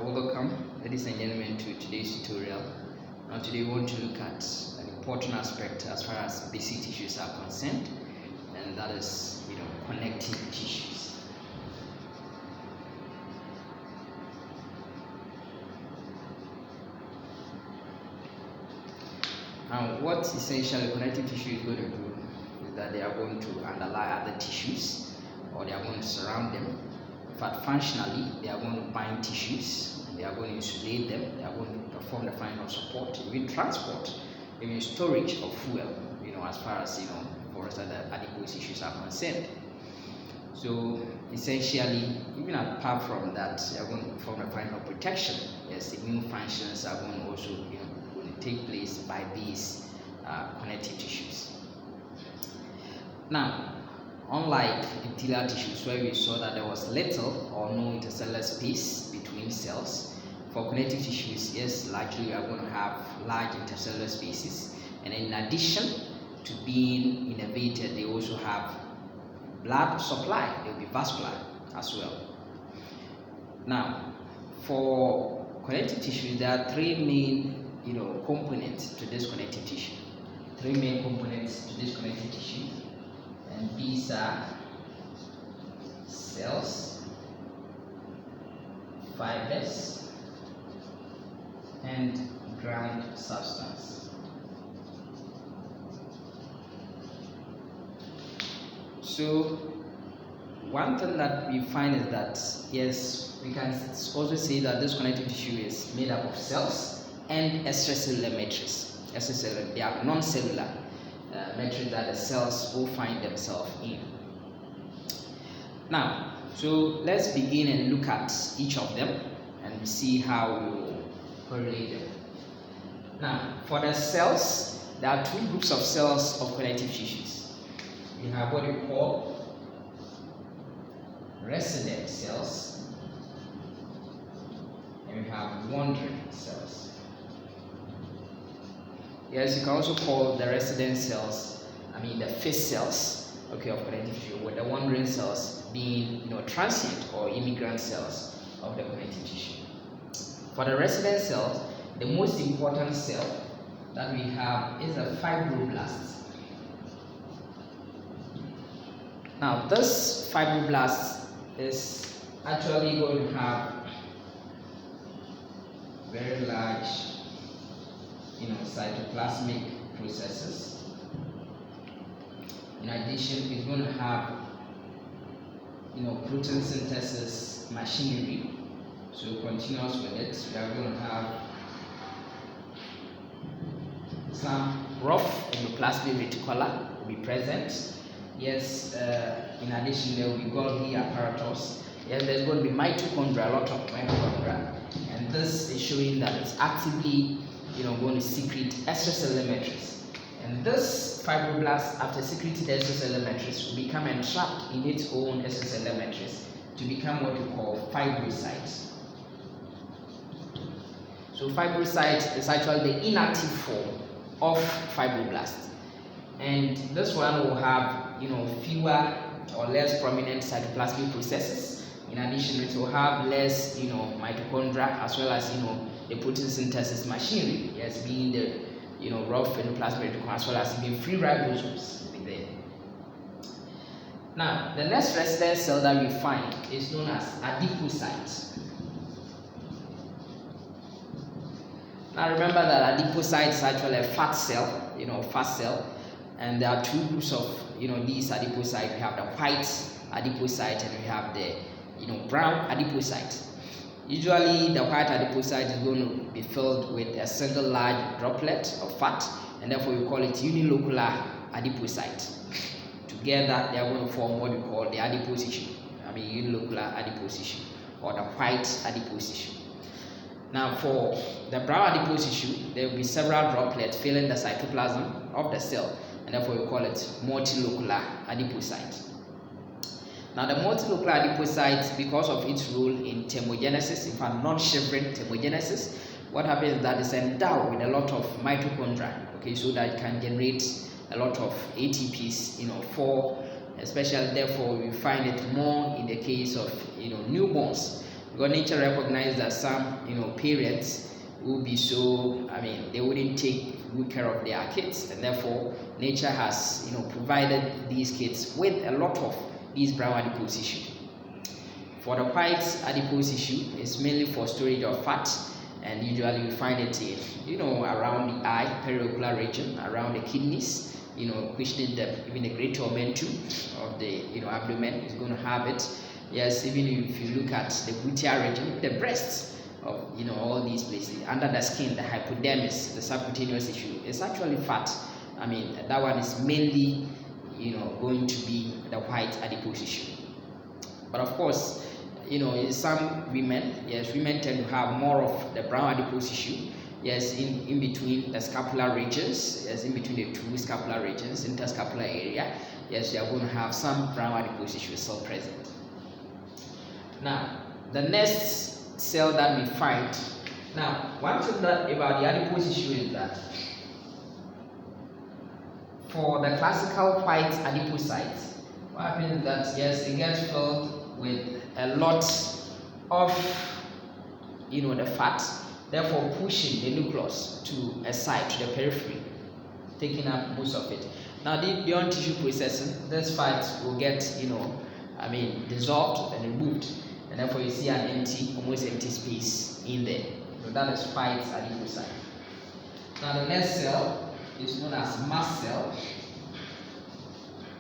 Welcome, ladies and gentlemen, to today's tutorial. Now today we want to look at an important aspect as far as basic tissues are concerned, and that is connective tissues. Now what essentially connective tissue is going to do is that they are going to underlie other tissues, or they are going to surround them. In fact, functionally, they are going to bind tissues, they are going to insulate them, they are going to perform the function of support, even transport, even storage of fuel, as far as, for us, the adipose tissues are concerned. So, essentially, even apart from that, they are going to perform the function of protection. Yes, immune functions are going to also, going to take place by these connective tissues. Now, unlike epithelial tissues where we saw that there was little or no intercellular space between cells, for connective tissues, yes, largely we are going to have large intercellular spaces, and in addition to being innervated, they also have blood supply. They will be vascular as well. Now, for connective tissues, there are three main components to this connective tissue. Three main components to this connective tissue. And these are cells, fibers, and ground substance. So one thing that we find is that, yes, we can also say that this connective tissue is made up of cells and extracellular matrix. Extracellular, they are non-cellular matrix that the cells will find themselves in. Now, so let's begin and look at each of them and see how we will correlate them. Now, for the cells, there are two groups of cells of connective tissues. We have what we call resident cells, and we have wandering cells. Yes, you can also call the resident cells, the fixed cells, of connective tissue, with the wandering cells being, transient or immigrant cells of the connective tissue. For the resident cells, the most important cell that we have is a fibroblast. Now, this fibroblast is actually going to have very large cytoplasmic processes. In addition, it's going to have protein synthesis machinery. So continuous with it, we are going to have some rough endoplasmic reticulum will be present. Yes, in addition there will be Golgi apparatus. Yes, there's going to be mitochondria, a lot of mitochondria, and this is showing that it's actively going to secrete extracellular matrix. And this fibroblast, after secreting the extracellular matrix, will become entrapped in its own extracellular matrix to become what we call fibrocytes. So fibrocyte is actually the inactive form of fibroblast, and this one will have fewer or less prominent cytoplasmic processes. In addition, it will have less mitochondria, as well as the protein synthesis machinery, yes, being the rough endoplasmic reticulum, as well as even free ribosomes will be there. Now, the next resident cell that we find is known as adipocytes. Now, remember that adipocyte is actually a fat cell, and there are two groups of these adipocytes. We have the white adipocyte and we have the brown adipocyte. Usually, the white adipocyte is going to be filled with a single large droplet of fat, and therefore we call it unilocular adipocyte. Together, they are going to form what we call the adipose tissue. Unilocular adipose tissue, or the white adipose tissue. Now, for the brown adipose tissue, there will be several droplets filling the cytoplasm of the cell, and therefore we call it multilocular adipocyte. Now, the multilocular adipocyte, because of its role in thermogenesis, in fact non-shivering thermogenesis, what happens is that it's endowed with a lot of mitochondria, so that it can generate a lot of ATPs, for especially, therefore we find it more in the case of newborns, because nature recognized that some, parents will be so, they wouldn't take good care of their kids, and therefore nature has, provided these kids with a lot of these brown adipose tissue. For the white adipose tissue, it's mainly for storage of fat, and usually you find it in, around the eye, periocular region, around the kidneys, cushioning even the great omentum of the, abdomen is going to have it. Yes, even if you look at the gluteal region, the breasts of, all these places, under the skin, the hypodermis, the subcutaneous tissue, it's actually fat. That one is mainly, going to be the white adipose tissue. But of course, in some women, yes, women tend to have more of the brown adipose tissue, yes, in between the scapular regions, yes, in between the two scapular regions, interscapular area, yes, you are going to have some brown adipose tissue still present. Now, the next cell that we find, now, one thing that about the adipose tissue is that for the classical white adipocytes, what happens is that, yes, it gets filled with a lot of, the fat, therefore pushing the nucleus to a side, to the periphery, taking up most of it. Now, beyond tissue processing, this fat will get, dissolved and removed, and therefore you see an empty, almost empty space in there. So that is white adipocyte. Now, the next cell is known as mast cell.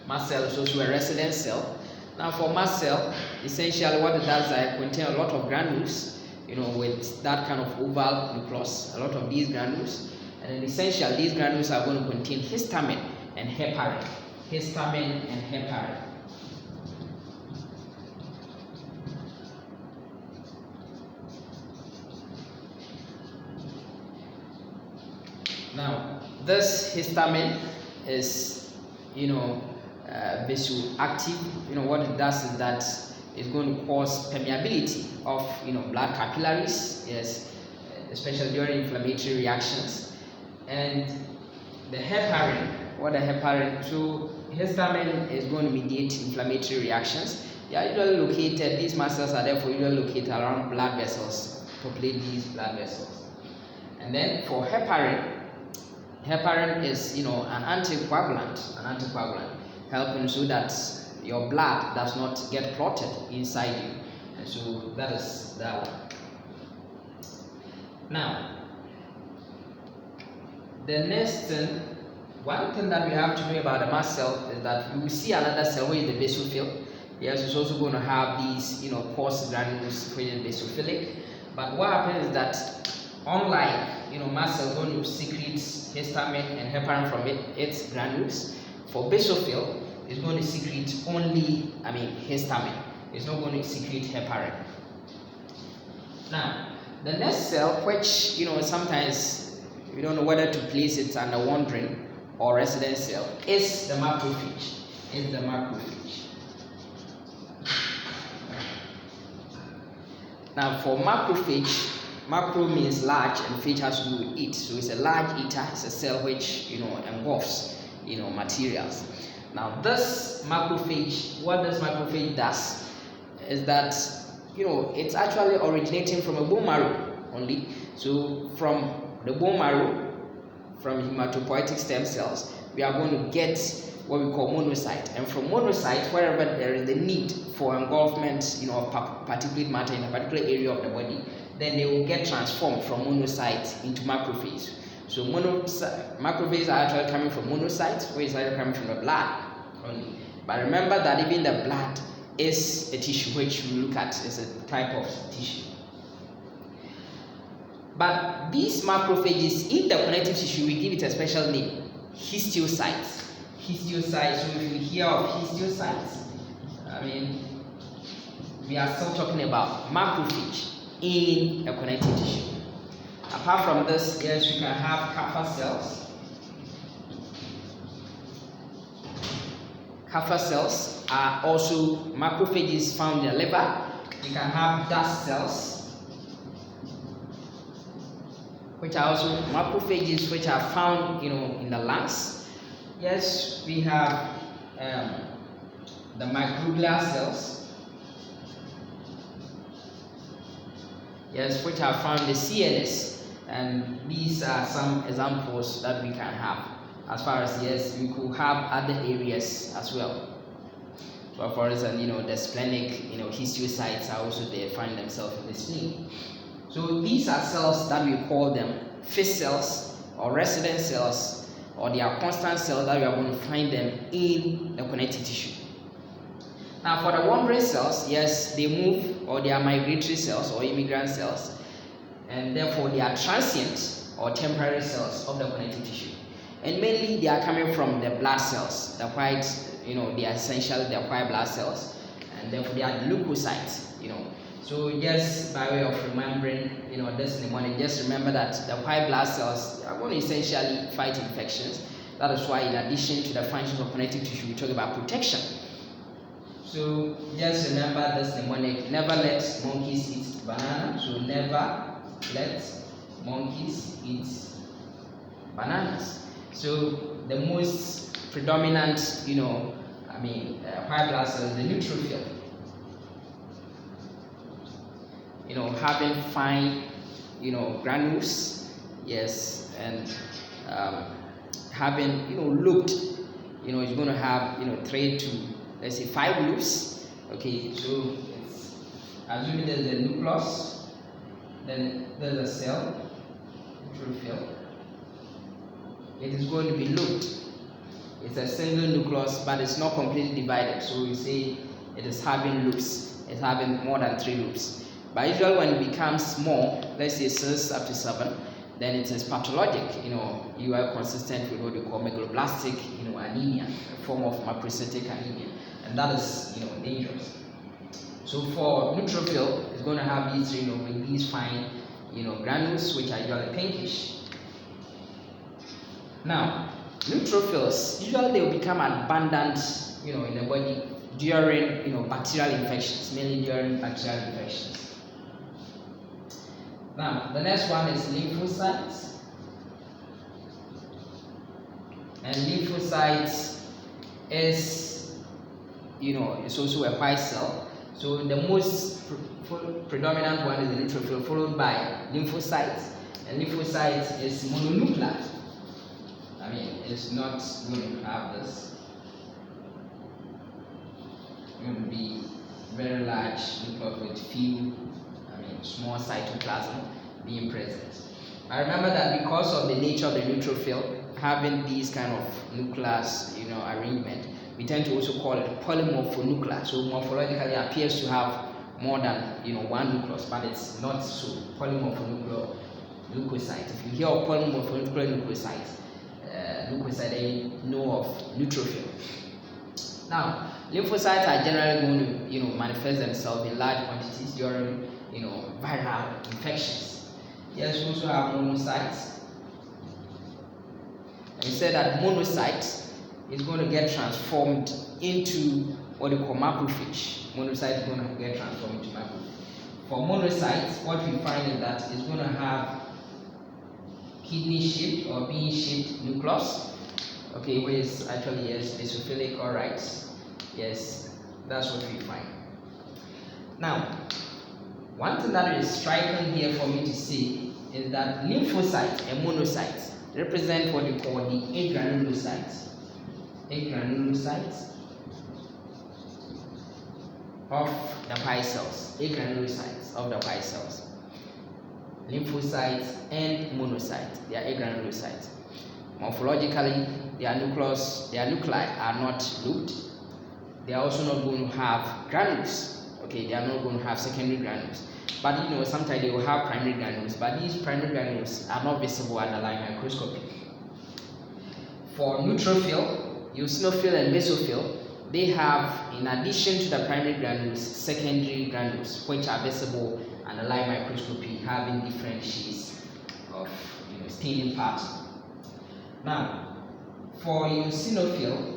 Mast cell is also a resident cell. Now, for mast cell, essentially what it does is it contains a lot of granules, with that kind of oval nucleus, a lot of these granules, and then essentially these granules are going to contain histamine and heparin. Histamine and heparin. Now, this histamine is, vasoactive. What it does is that it's going to cause permeability of, blood capillaries, yes, especially during inflammatory reactions. And the heparin, so histamine is going to mediate inflammatory reactions. They are usually located, these mast cells are therefore usually located around blood vessels, populate these blood vessels. And then for heparin is, an anticoagulant, helping so that your blood does not get clotted inside you. And so that is that one. Now, the next thing, one thing that we have to know about the mast cell is that we will see another cell which is the basophil. Yes, it's also going to have these, coarse granules which is basophilic. But what happens is that unlike, mast cell going to secrete histamine and heparin from its granules, for basophil, it's going to secrete only, histamine. It's not going to secrete heparin. Now, the next cell, which, sometimes we don't know whether to place it under wandering or resident cell, is the macrophage. Now, for macrophage, macro means large and phage has to do with eat. So it's a large eater. It's a cell which, engulfs, materials. Now, this macrophage, what this macrophage does is that, it's actually originating from a bone marrow only. So from the bone marrow, from hematopoietic stem cells, we are going to get what we call monocyte. And from monocyte, wherever there is the need for engulfment, of particulate matter in a particular area of the body, then they will get transformed from monocyte into macrophage. So macrophages are actually coming from monocytes, which is actually coming from the blood only. But remember that even the blood is a tissue which we look at as a type of tissue. But these macrophages in the connective tissue, we give it a special name, histiocytes. Histiocytes, so if you hear of histiocytes, we are still talking about macrophage in a connective tissue. Apart from this, yes, we can have Kappa cells. Kappa cells are also macrophages found in the liver. You can have dust cells, which are also macrophages which are found, in the lungs. Yes, we have the microglial cells. yes, which are found in the CNS, and these are some examples that we can have. As far as, yes, we could have other areas as well. So for instance, the splenic, histiocytes are also there, find themselves in the spleen. So these are cells that we call them fixed cells or resident cells, or they are constant cells that we are going to find them in the connective tissue. Now for the wandering cells, yes, they move, or they are migratory cells or immigrant cells, and therefore they are transient or temporary cells of the connective tissue. And mainly they are coming from the blood cells, the white, they are essentially the white blood cells, and therefore they are the leukocytes, So just by way of remembering, this in the morning, just remember that the white blood cells are going to essentially fight infections. That is why, in addition to the functions of connective tissue, we talk about protection. So just remember this mnemonic: never let monkeys eat banana. So never let monkeys eat bananas. So the most predominant, white blood cells, the neutrophil. Having fine, granules, yes, and having, looped, it's going to have, 3 to, let's say, 5 loops. Okay, so it's assuming there's a nucleus, then there's a cell, neutrophil. It is going to be looped. It's a single nucleus, but it's not completely divided. So we say it is having loops. It's having more than 3 loops. But usually when it becomes small, let's say 6 up to 7, then it is pathologic. You are consistent with what we call megaloblastic, anemia, a form of macrocytic anemia, and that is, dangerous. So for neutrophil, it's going to have these, with these fine, granules, which are usually pinkish. Now, neutrophils usually they will become abundant, in the body during, bacterial infections, mainly during bacterial infections. Now, the next one is lymphocytes. And lymphocytes is, it's also a white cell. So the most predominant one is the neutrophil, followed by lymphocytes. And lymphocytes is mononuclear. It's not going to have this. It's going to be very large nucleus with few, small cytoplasm being present. I remember that because of the nature of the neutrophil having these kind of nucleus, arrangement, we tend to also call it polymorphonuclear. So morphologically it appears to have more than one nucleus, but it's not so. Polymorphonuclear leukocyte. If you hear of polymorphonuclear leukocyte, then you know of neutrophil. Now, lymphocytes are generally going to manifest themselves in large quantities during viral infections. Yes, we also have monocytes. And we said that monocyte is going to get transformed into what we call macrophage. Monocyte is going to get transformed into macrophage. For monocytes, what we find is that it's going to have kidney-shaped or bean-shaped nucleus. Okay, which is actually, yes, basophilic, all right. Yes, that's what we find. Now, one thing that is striking here for me to see is that lymphocytes and monocytes represent what we call the agranulocytes. Agranulocytes of the white cells. Agranulocytes of the white cells. Lymphocytes and monocytes, they are agranulocytes. Morphologically, their nuclei are not looped. They are also not going to have granules. Okay, they are not going to have secondary granules. But sometimes they will have primary granules, but these primary granules are not visible under light microscopy. For neutrophil, eosinophil, and basophil, they have, in addition to the primary granules, secondary granules, which are visible under light microscopy, having different shades of staining pattern. Now, for eosinophil,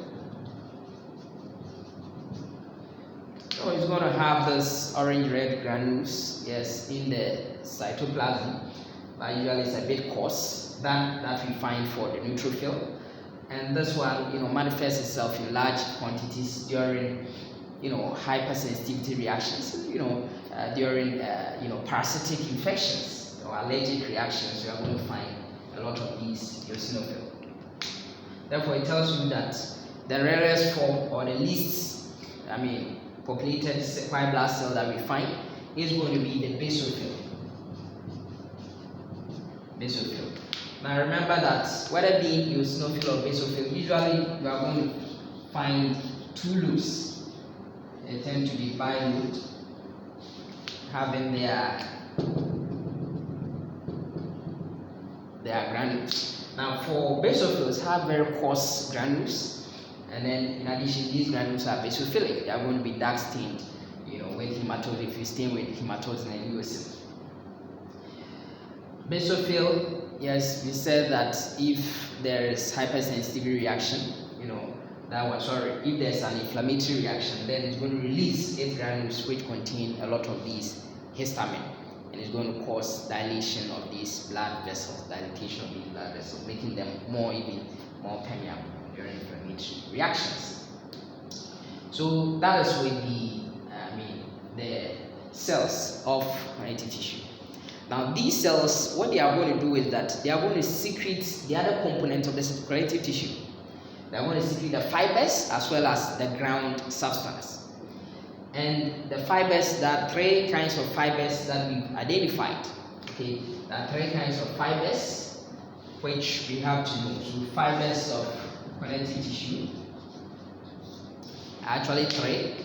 it's going to have this orange-red granules, yes, in the cytoplasm, but usually it's a bit coarse than that we find for the neutrophil. And this one, manifests itself in large quantities during hypersensitivity reactions, during parasitic infections or allergic reactions. You are going to find a lot of these eosinophils. Therefore, it tells you that the rarest form or the least, populated white blood cell that we find is going to be the basophil. Now remember that whether being eosinophil or basophil, usually you are going to find two loops. They tend to be bilobed, having their granules. Now for basophils, have very coarse granules, and then in addition, these granules are basophilic. They are going to be dark stained, with hematose. If you stain with hematose and eosin. Basophil, yes, we said that if there is hypersensitivity reaction, if there's an inflammatory reaction, then it's going to release its granules which contain a lot of these histamine, and it's going to cause dilation of these blood vessels, making them more permeable during inflammatory reactions. So that is with the cells of connective tissue. Now these cells, what they are going to do is that they are going to secrete the other components of the connective tissue. They are going to secrete the fibers as well as the ground substance. And the fibers, there are three kinds of fibers that we've identified. Okay, there are three kinds of fibers which we have to know. So fibers of connective tissue are actually three,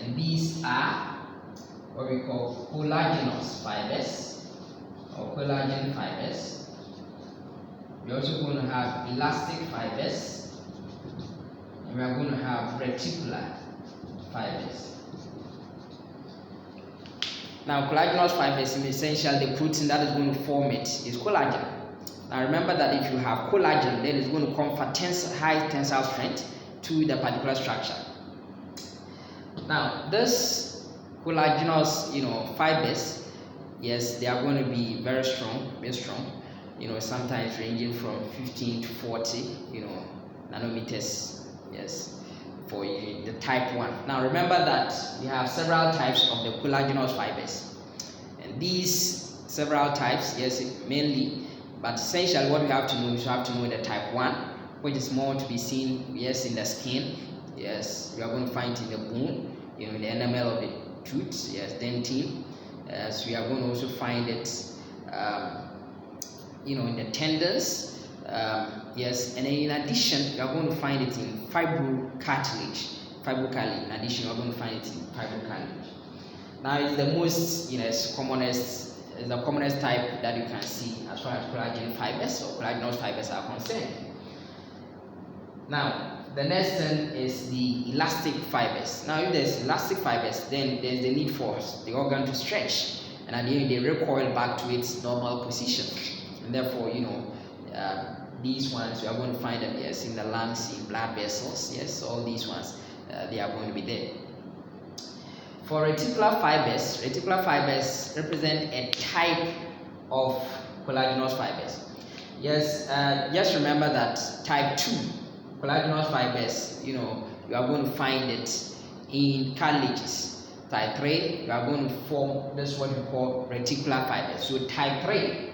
and these are what we call collagenous fibers or collagen fibers. We're also going to have elastic fibers, and we are going to have reticular fibers. Now, collagenous fibers, in essential, the protein that is going to form it is collagen. Now, remember that if you have collagen, then it's going to confer high tensile strength to the particular structure. Now, this collagenous, fibers, yes, they are going to be very strong, sometimes ranging from 15 to 40, nanometers, yes, for the type 1. Now remember that we have several types of the collagenous fibers, and these several types, yes, mainly, but essentially what we have to know is the type 1, which is more to be seen, yes, in the skin, yes, we are going to find it in the bone, in the enamel of the tooth, yes, dentine. So we are going to also find it, in the tendons, yes, and then in addition, we are going to find it in fibrocartilage. In addition, we are going to find it in fibrocartilage. Now, it's the most, the commonest type that you can see as far as collagen fibers or collagenous fibers are concerned. Now, the next thing is the elastic fibers. Now, if there's elastic fibers, then there's the need for the organ to stretch, and at the end they recoil back to its normal position. And therefore, these ones we are going to find them, yes, in the lungs, in blood vessels, yes, all these ones they are going to be there. For reticular fibers represent a type of collagenous fibers. Yes, just remember that type 2 collagenous fibers, you are going to find it in cartilages. Type 3, you are going to form this what we call reticular fibers. So type 3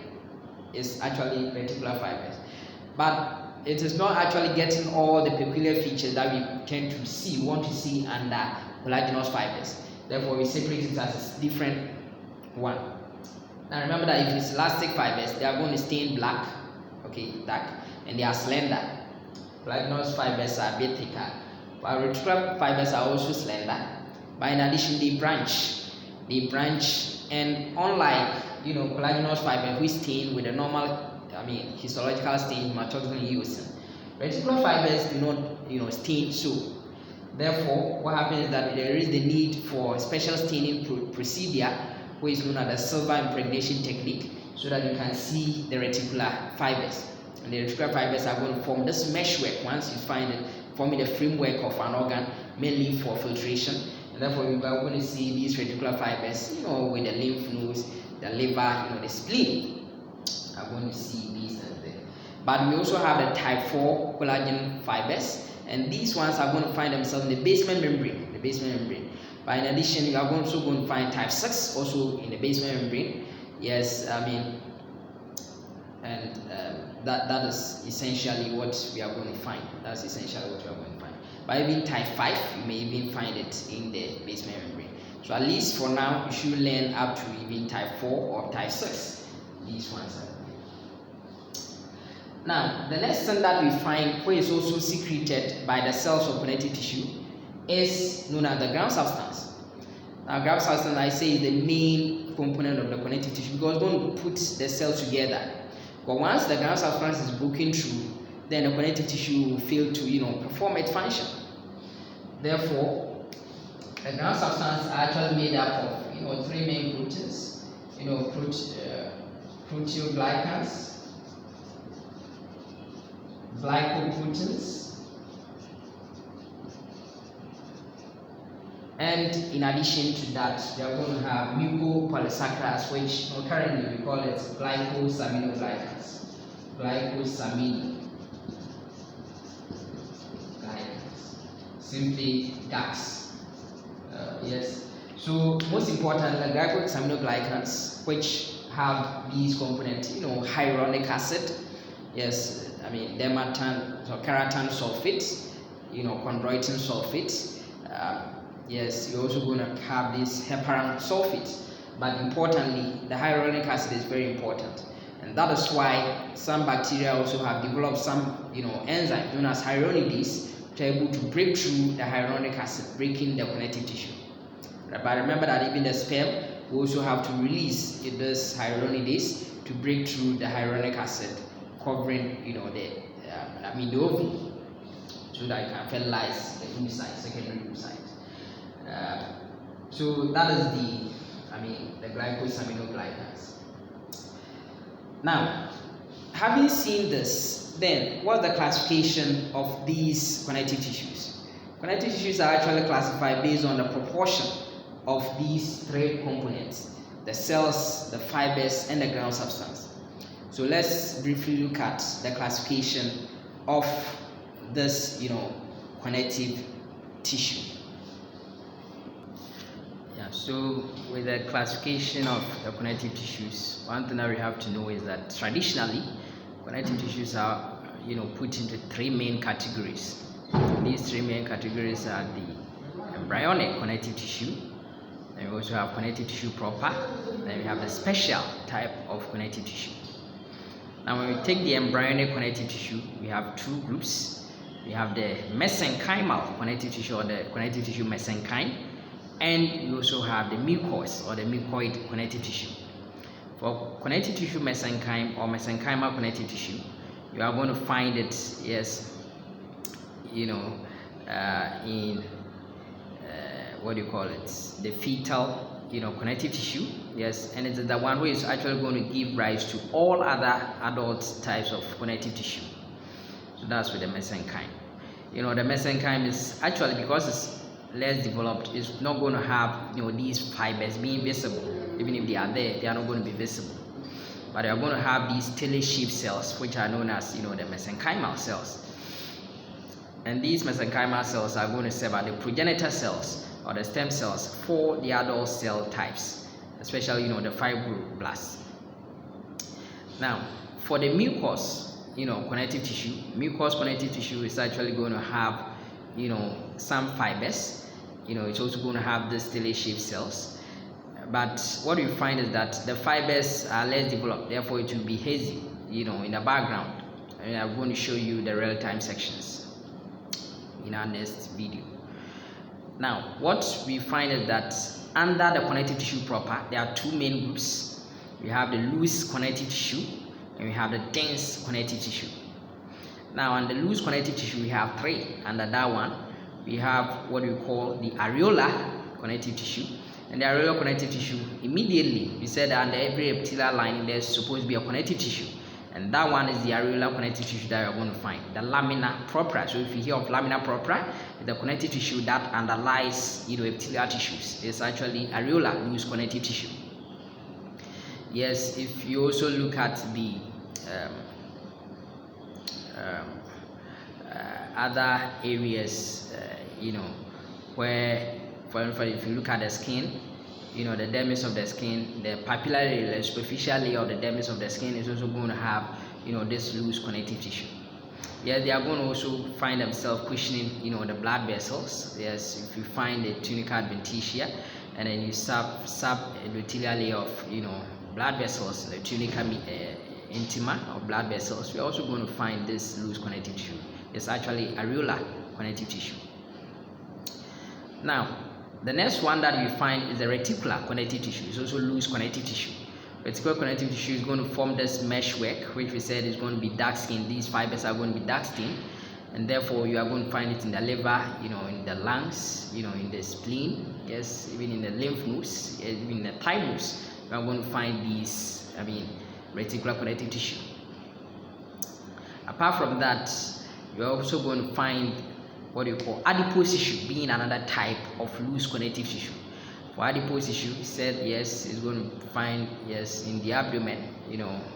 is actually reticular fibers, but it is not actually getting all the peculiar features that we tend to want to see under collagenous fibers. Therefore, we separate it as a different one. Now remember that if it's elastic fibers, they are going to stain black, dark, and they are slender. Collagenous fibers are a bit thicker, but reticular fibers are also slender. But in addition, they branch, and unlike collagenous fiber which stain with a normal, histological stain, hematose and eosin, reticular fibers do not stain so. Therefore, what happens is that there is the need for special staining procedure, which is known as the silver impregnation technique, so that you can see the reticular fibers. And the reticular fibers are going to form this meshwork once you find it, forming the framework of an organ, mainly for filtration. And therefore, you are going to see these reticular fibers, with the lymph nodes, the liver, the spleen. You are going to see these and there. But we also have the type 4 collagen fibers, and these ones are going to find themselves in the basement membrane. the basement membrane. But in addition, you are also going to find type 6 also in the basement membrane. Yes, I mean, and that is essentially what we are going to find. That's essentially what we are going to find. But even type 5, you may even find it in the basement membrane. So at least for now, you should learn up to even type 4 or type 6. These ones are. Now, the next thing that we find, which is also secreted by the cells of connective tissue, is known as the ground substance. Now, ground substance, I say, is the main component of the connective tissue because don't put the cells together. But once the ground substance is broken through, then the connective tissue will fail to, perform its function. Therefore, the ground substance are actually made up of, 3 main proteins, proteoglycans, glycoproteins, and in addition to that, we are going to have mucopolysaccharides, which currently we call it glycosaminoglycans. Simply GAGs. Yes. So most important, the glycosaminoglycans, which have these components, hyaluronic acid. Yes, I mean dermatan or keratan sulfate, chondroitin sulfate. Yes, you're also going to have this heparan sulfate. But importantly, the hyaluronic acid is very important, and that is why some bacteria also have developed some, enzyme known as hyaluronidase to be able to break through the hyaluronic acid, breaking the connective tissue. But remember that even the sperm will also have to release this hyaluronidase to break through the hyaluronic acid, covering, the ovum, so that it can fertilize the oocyte, secondary oocyte. So that is the glycosaminoglycans. Now, having seen this, then what's the classification of these connective tissues? Connective tissues are actually classified based on the proportion of these 3 components: the cells, the fibers, and the ground substance. So let's briefly look at the classification of this, connective tissue. So with the classification of the connective tissues, one thing that we have to know is that traditionally connective tissues are put into 3 main categories. These 3 main categories are the embryonic connective tissue, and we also have connective tissue proper, then we have the special type of connective tissue. Now when we take the embryonic connective tissue, we have 2 groups. We have the mesenchymal connective tissue, or the connective tissue mesenchyme, and we also have the mucous or the mucoid connective tissue. For connective tissue mesenchyme or mesenchymal connective tissue, you are going to find it, yes, in the fetal, connective tissue, yes, and it's the one which is actually going to give rise to all other adult types of connective tissue. So that's with the mesenchyme. The mesenchyme is actually, because it's less developed, is not going to have these fibers being visible. Even if they are there, they are not going to be visible, but they are going to have these tailor-shaped cells, which are known as the mesenchymal cells. And these mesenchymal cells are going to serve as the progenitor cells or the stem cells for the adult cell types, especially the fibroblasts. Now for the mucous connective tissue is actually going to have some fibers. It's also going to have these tailor-shaped cells, but what you find is that the fibers are less developed, therefore it will be hazy in the background, and I'm going to show you the real-time sections in our next video. Now what we find is that under the connective tissue proper, there are 2 main groups. We have the loose connective tissue and we have the dense connective tissue. Now on the loose connective tissue, we have 3. Under that one, we have what we call the areolar connective tissue. And the areolar connective tissue, immediately we said that under every epithelial lining there's supposed to be a connective tissue, and that one is the areolar connective tissue that you're going to find, the lamina propria. So if you hear of lamina propria, the connective tissue that underlies epithelial tissues is actually areolar loose connective tissue. Yes, if you also look at the other areas, where, for instance, if you look at the skin, the dermis of the skin, the papillary, the superficial layer of the dermis of the skin is also going to have, this loose connective tissue. Yes, they are going to also find themselves questioning, the blood vessels. Yes, if you find the tunica adventitia, and then you subendothelial layer of, blood vessels, the tunica intima of blood vessels, we're also going to find this loose connective tissue. It's actually areolar connective tissue. Now, the next one that we find is the reticular connective tissue. It's also loose connective tissue. Reticular connective tissue is going to form this meshwork, which we said is going to be dark skin. These fibers are going to be dark skin, and therefore you are going to find it in the liver, in the lungs, in the spleen, yes, even in the lymph nodes, even in the thymus. You are going to find these, reticular connective tissue. Apart from that, you are also going to find what you call adipose tissue, being another type of loose connective tissue. For adipose tissue, he said yes, it's going to find in the abdomen,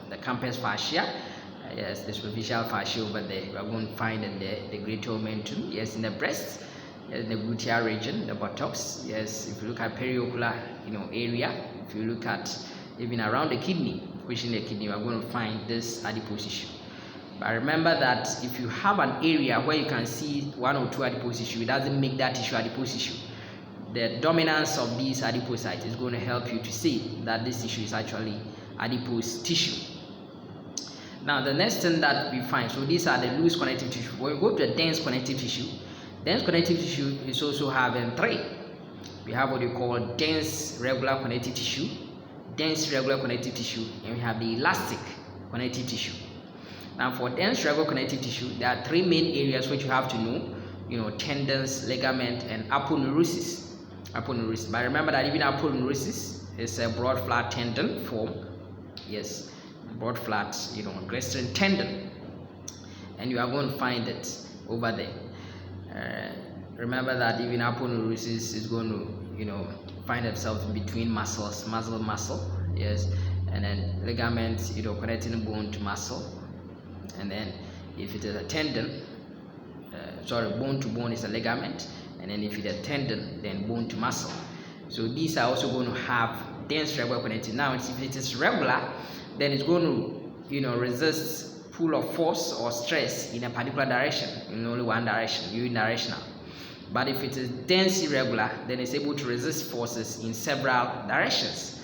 the campus fascia, yes, the superficial fascia over there. We are going to find in the greater omentum, yes, in the breast, yes, the gluteal region, the buttocks, yes. If you look at periocular, area, if you look at even around the kidney, pushing the kidney, we are going to find this adipose tissue. But remember that if you have an area where you can see one or two adipose tissue, it doesn't make that tissue adipose tissue. The dominance of these adipocytes is going to help you to see that this tissue is actually adipose tissue. Now, the next thing that we find, so these are the loose connective tissue. When we go to the dense connective tissue is also having three. We have what you call dense regular connective tissue, and we have the elastic connective tissue. Now, for dense regular connective tissue, there are three main areas which you have to know, tendons, ligament, and aponeurosis. But remember that even aponeurosis is a broad flat tendon form. Yes, broad flat, glycerin tendon, and you are going to find it over there. Remember that even aponeurosis is going to, find themselves in between muscles, muscle. Yes, and then ligaments, connecting bone to muscle. And then if it is a tendon, bone to bone is a ligament, and then if it's a tendon, then bone to muscle. So these are also going to have dense regular connective. Now, if it is regular, then it's going to, resist pull of force or stress in a particular direction, in only one direction, unidirectional. But if it is dense irregular, then it's able to resist forces in several directions.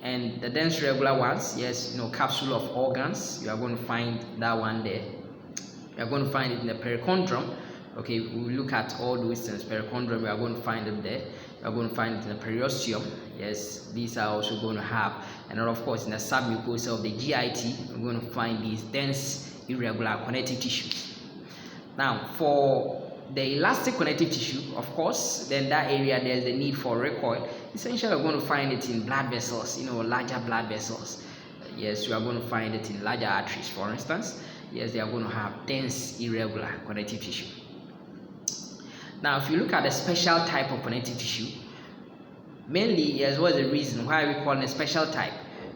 And the dense regular ones, yes, capsule of organs, you are going to find that one there. You are going to find it in the perichondrium. Okay, we look at all those things. Perichondrium, we are going to find it there. We are going to find it in the periosteum. Yes, these are also going to have, and of course in the submucosa of the GIT, we're going to find these dense irregular connective tissues. Now, for the elastic connective tissue, of course, then that area there's the need for recoil. Essentially, we're going to find it in blood vessels, larger blood vessels. Yes, you are going to find it in larger arteries, for instance. Yes, they are going to have dense irregular connective tissue. Now, if you look at the special type of connective tissue, mainly, yes, what's the reason why we call it a special type?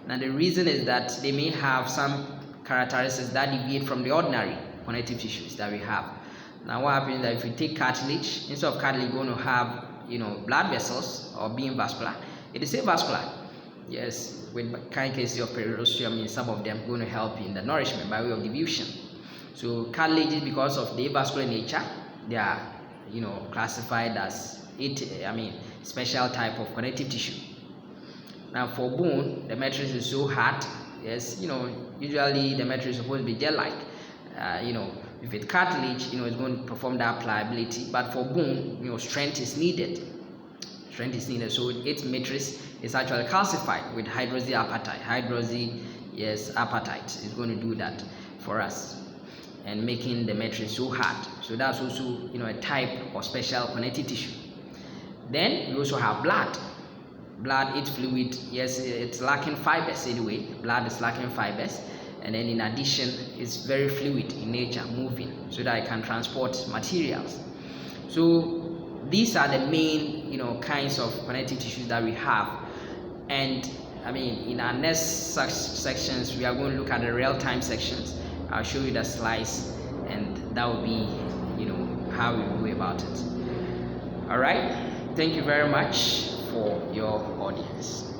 Now, the reason is that they may have some characteristics that deviate from the ordinary connective tissues that we have. Now, what happens is that if you take cartilage, instead of cartilage, you're going to have, blood vessels or being vascular. It is avascular. Yes, with kind cases of periosteum, in some of them going to help in the nourishment by way of diffusion. So cartilages, because of the avascular nature, they are, classified as special type of connective tissue. Now, for bone, the matrix is so hard. Yes, usually the matrix is supposed to be gel-like. If it's cartilage, it's going to perform that pliability. But for bone, strength is needed. So its matrix is actually calcified with hydroxyapatite. Apatite is going to do that for us, and making the matrix so hard. So that's also, a type of special connective tissue. Then we also have blood. Blood, it's fluid. Yes, it's lacking fibers anyway. Blood is lacking fibers. And then in addition, it's very fluid in nature, moving, so that it can transport materials. So these are the main, kinds of connective tissues that we have. And in our next sections, we are going to look at the real-time sections. I'll show you the slides, and that will be, how we go about it. All right, thank you very much for your audience.